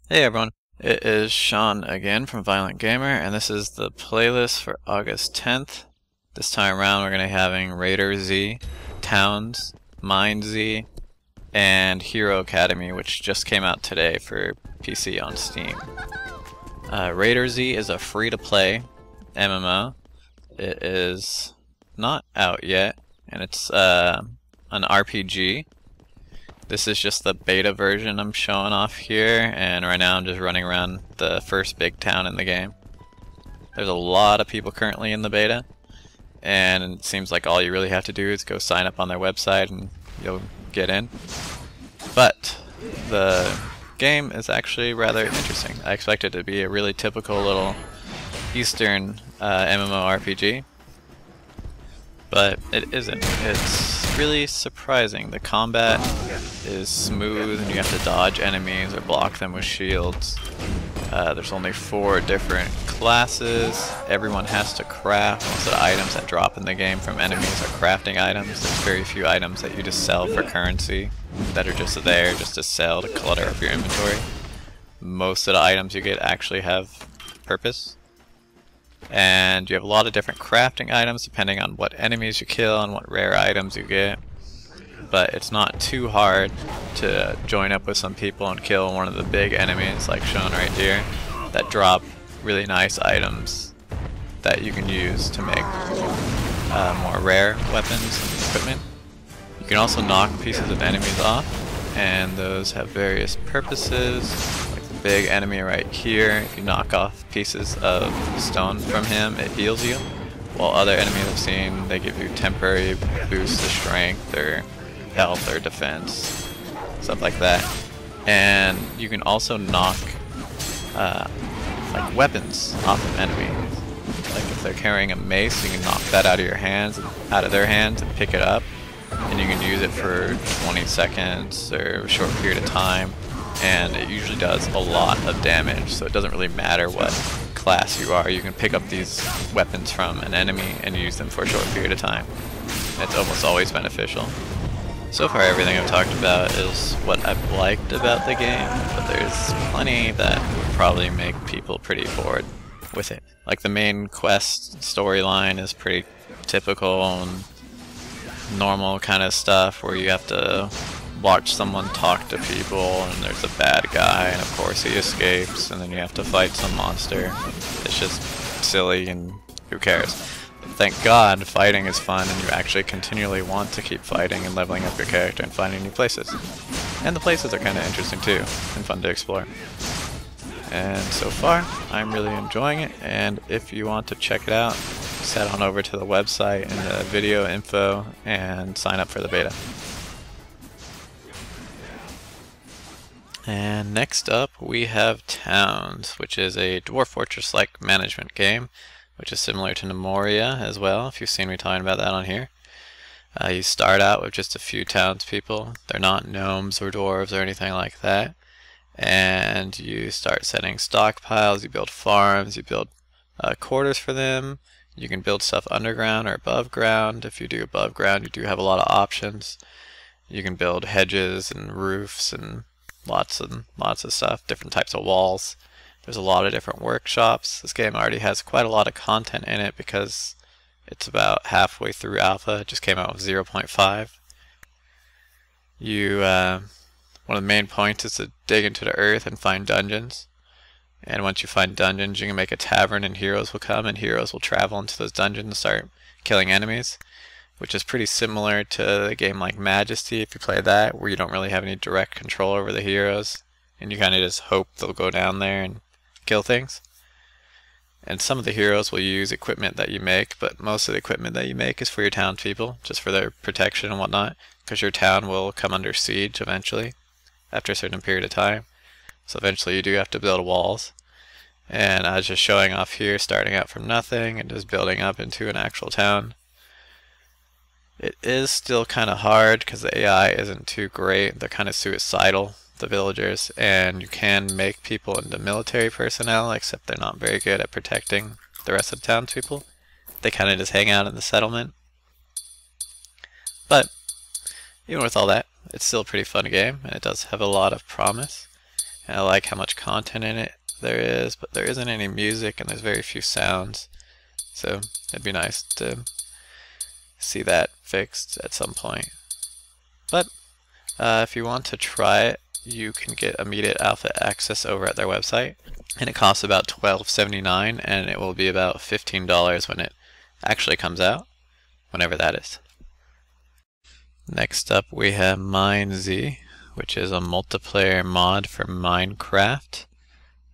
Hey everyone, it is Sean again from Violent Gamer, and this is the playlist for August 10th. This time around we're going to be having RaiderZ, Towns, Minez, and Hero Academy, which just came out today for PC on Steam. RaiderZ is a free-to-play MMO. It is not out yet, and it's an RPG. This is just the beta version I'm showing off here, and right now I'm just running around the first big town in the game. There's a lot of people currently in the beta, and it seems like all you really have to do is go sign up on their website and you'll get in. But the game is actually rather interesting. I expected it to be a really typical little Eastern MMORPG, but it isn't. It's really surprising. The combat is smooth and you have to dodge enemies or block them with shields. There's only 4 different classes. Everyone has to craft. Most of the items that drop in the game from enemies are crafting items. There's very few items that you just sell for currency that are just there just to sell to clutter up your inventory. Most of the items you get actually have purpose. And you have a lot of different crafting items depending on what enemies you kill and what rare items you get. But it's not too hard to join up with some people and kill one of the big enemies like shown right here that drop really nice items that you can use to make more rare weapons and equipment. You can also knock pieces of enemies off, and those have various purposes. Big enemy right here, if you knock off pieces of stone from him, it heals you, while other enemies I've seen, they give you temporary boosts to strength or health or defense, stuff like that. And you can also knock like weapons off of enemies. Like if they're carrying a mace, you can knock that out of your hands, out of their hands, and pick it up, and you can use it for 20 seconds or a short period of time. And it usually does a lot of damage, so it doesn't really matter what class you are. You can pick up these weapons from an enemy and use them for a short period of time. It's almost always beneficial. So far everything I've talked about is what I've liked about the game, but there's plenty that would probably make people pretty bored with it. Like the main quest storyline is pretty typical and normal kind of stuff where you have to watch someone talk to people and there's a bad guy and of course he escapes and then you have to fight some monster. It's just silly and who cares. But thank God fighting is fun and you actually continually want to keep fighting and leveling up your character and finding new places. And the places are kind of interesting too and fun to explore. And so far I'm really enjoying it, and if you want to check it out, just head on over to the website and the video info and sign up for the beta. And next up we have Towns, which is a Dwarf Fortress-like management game, which is similar to Nemoria as well, if you've seen me talking about that on here. You start out with just a few townspeople. They're not gnomes or dwarves or anything like that. And you start setting stockpiles, you build farms, you build quarters for them. You can build stuff underground or above ground. If you do above ground, you do have a lot of options. You can build hedges and roofs and lots of stuff, different types of walls. There's a lot of different workshops. This game already has quite a lot of content in it because it's about halfway through alpha. It just came out with 0.5. One of the main points is to dig into the earth and find dungeons. And once you find dungeons, you can make a tavern and heroes will come, and heroes will travel into those dungeons and start killing enemies, which is pretty similar to a game like Majesty, if you play that, where you don't really have any direct control over the heroes, and you kind of just hope they'll go down there and kill things. And some of the heroes will use equipment that you make, but most of the equipment that you make is for your townspeople, just for their protection and whatnot, because your town will come under siege eventually, after a certain period of time. So eventually you do have to build walls. And I was just showing off here, starting out from nothing and just building up into an actual town. It is still kind of hard because the AI isn't too great. They're kind of suicidal, the villagers, and you can make people into military personnel, except they're not very good at protecting the rest of the townspeople. They kind of just hang out in the settlement. But even with all that, it's still a pretty fun game, and it does have a lot of promise. And I like how much content in it there is, but there isn't any music and there's very few sounds. So it'd be nice to see that fixed at some point. But if you want to try it, you can get immediate alpha access over at their website, and it costs about $12.79, and it will be about $15 when it actually comes out, whenever that is. Next up we have Minez, which is a multiplayer mod for Minecraft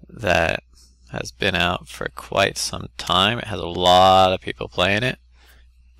that has been out for quite some time. It has a lot of people playing it.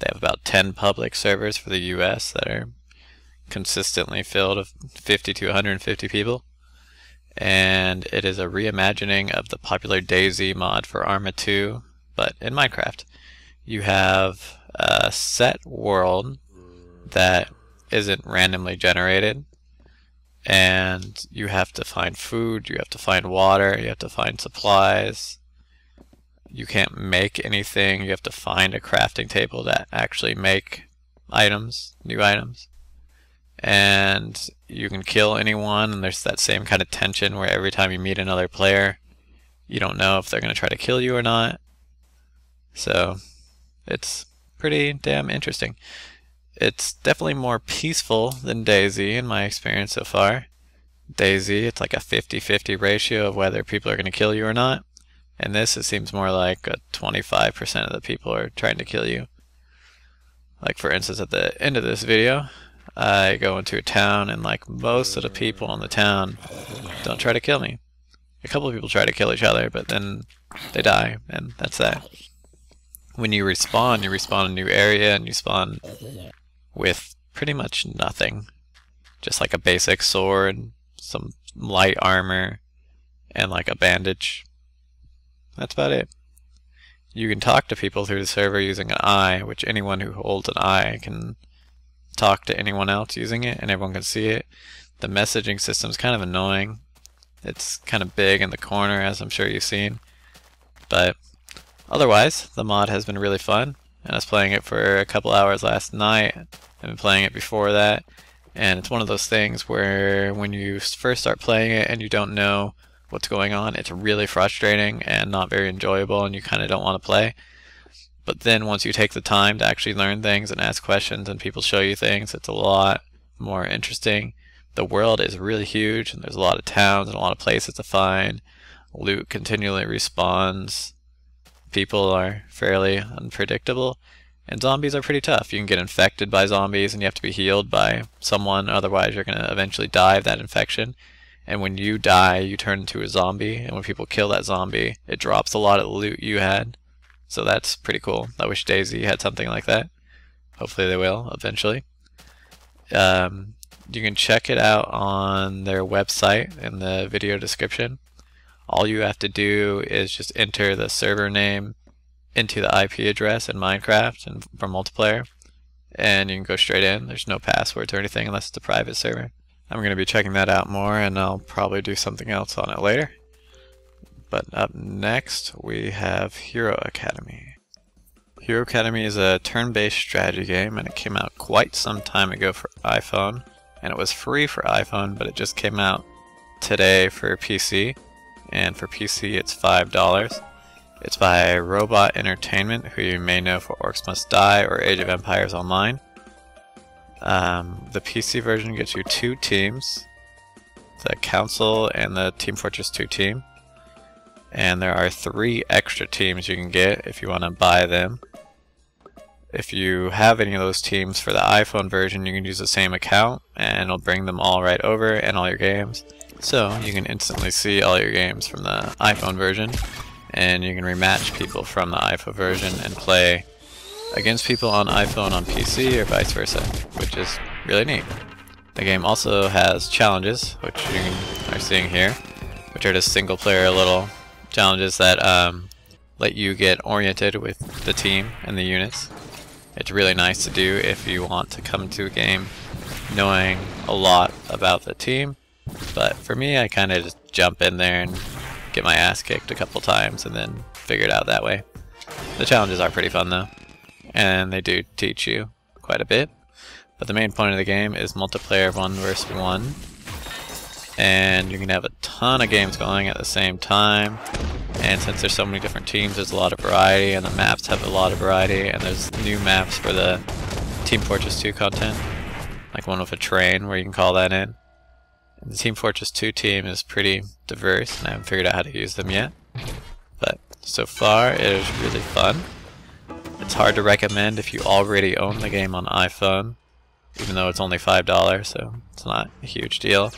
They have about 10 public servers for the US that are consistently filled with 50 to 150 people. And it is a reimagining of the popular DayZ mod for Arma 2, but in Minecraft. You have a set world that isn't randomly generated, and you have to find food, you have to find water, you have to find supplies. You can't make anything, you have to find a crafting table to actually make items, new items. And you can kill anyone, and there's that same kind of tension where every time you meet another player, you don't know if they're going to try to kill you or not. So it's pretty damn interesting. It's definitely more peaceful than DayZ in my experience so far. DayZ, it's like a 50-50 ratio of whether people are going to kill you or not. And this, it seems more like 25% of the people are trying to kill you. Like for instance, at the end of this video, I go into a town, and like most of the people in the town don't try to kill me. A couple of people try to kill each other, but then they die, and that's that. When you respawn in a new area, and you spawn with pretty much nothing. Just like a basic sword, some light armor, and like a bandage. That's about it. You can talk to people through the server using an eye, which anyone who holds an eye can talk to anyone else using it, and everyone can see it. The messaging system is kind of annoying. It's kind of big in the corner, as I'm sure you've seen. But otherwise, the mod has been really fun, and I was playing it for a couple hours last night. I've been playing it before that, and it's one of those things where when you first start playing it and you don't know what's going on, it's really frustrating and not very enjoyable, and you kind of don't want to play. But then once you take the time to actually learn things and ask questions and people show you things, it's a lot more interesting. The world is really huge, and there's a lot of towns and a lot of places to find. Loot continually respawns. People are fairly unpredictable, and zombies are pretty tough. You can get infected by zombies, and you have to be healed by someone, otherwise you're going to eventually die of that infection. And when you die, you turn into a zombie, and when people kill that zombie, it drops a lot of the loot you had. So that's pretty cool. I wish DayZ had something like that. Hopefully they will eventually. You can check it out on their website in the video description. All you have to do is just enter the server name into the IP address in Minecraft and for multiplayer, and you can go straight in. There's no passwords or anything unless it's a private server. I'm going to be checking that out more, and I'll probably do something else on it later. But up next we have Hero Academy. Hero Academy is a turn-based strategy game, and it came out quite some time ago for iPhone, and it was free for iPhone, but it just came out today for PC, and for PC it's $5. It's by Robot Entertainment, who you may know for Orcs Must Die or Age of Empires Online. The PC version gets you 2 teams, the Council and the Team Fortress 2 team. And there are 3 extra teams you can get if you want to buy them. If you have any of those teams for the iPhone version, you can use the same account, and it'll bring them all right over and all your games. So you can instantly see all your games from the iPhone version, and you can rematch people from the iPhone version and play against people on iPhone on PC or vice versa, which is really neat. The game also has challenges, which you are seeing here, which are just single player little challenges that let you get oriented with the team and the units. It's really nice to do if you want to come to a game knowing a lot about the team, but for me, I kind of just jump in there and get my ass kicked a couple times and then figure it out that way. The challenges are pretty fun though, and they do teach you quite a bit, but the main point of the game is multiplayer 1 versus 1, and you can have a ton of games going at the same time. And since there's so many different teams, there's a lot of variety, and the maps have a lot of variety, and there's new maps for the Team Fortress 2 content, like one with a train where you can call that in. And the Team Fortress 2 team is pretty diverse, and I haven't figured out how to use them yet. But so far, it is really fun. It's hard to recommend if you already own the game on iPhone, even though it's only $5, so it's not a huge deal.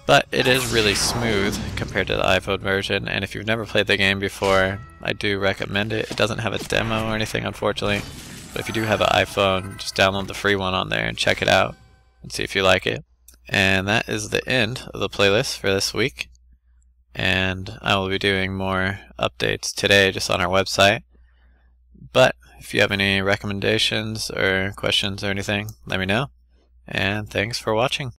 But it is really smooth compared to the iPhone version, and if you've never played the game before, I do recommend it. It doesn't have a demo or anything, unfortunately, but if you do have an iPhone, just download the free one on there and check it out and see if you like it. And that is the end of the playlist for this week, and I will be doing more updates today just on our website. But if you have any recommendations or questions or anything, let me know, and thanks for watching.